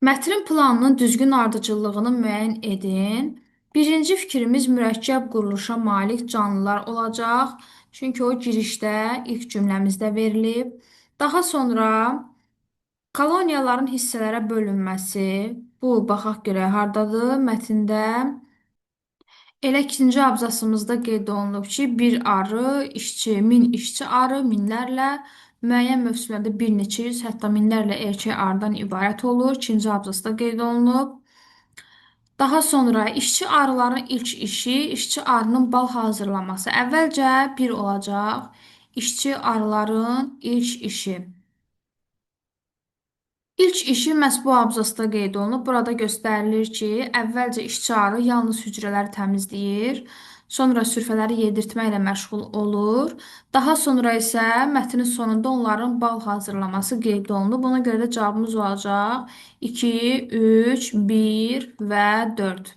Mətnin planının düzgün ardıcıllığını müəyyən edin. Birinci fikrimiz mürəkkəb quruluşa malik canlılar olacaq. Çünki o girişdə ilk cümləmizdə verilib. Daha sonra koloniyaların hissələrə bölünməsi. Bu baxaq görək hardadır mətndə. Elə ikinci abzasımızda qeyd olunub ki, bir arı, işçi, min işçi arı minlərlə müəyyən mövsümlərdə bir neçə yüz, hətta minlərlə erkək arıdan ibarət olur. İkinci abzasda qeyd olunub. Daha sonra işçi arıların ilk işi, işçi arının bal hazırlaması. Əvvəlcə bir olacaq. İşçi arıların ilk işi. İlk işi məhz bu abzasda qeyd olunub. Burada göstərilir ki, əvvəlcə işçi arı yalnız hücrələri təmizləyir, sonra sürfələri yedirtməklə məşğul olur. Daha sonra isə mətnin sonunda onların bal hazırlaması qeyd olunub. Buna görə də cavabımız olacaq 2, 3, 1 və 4.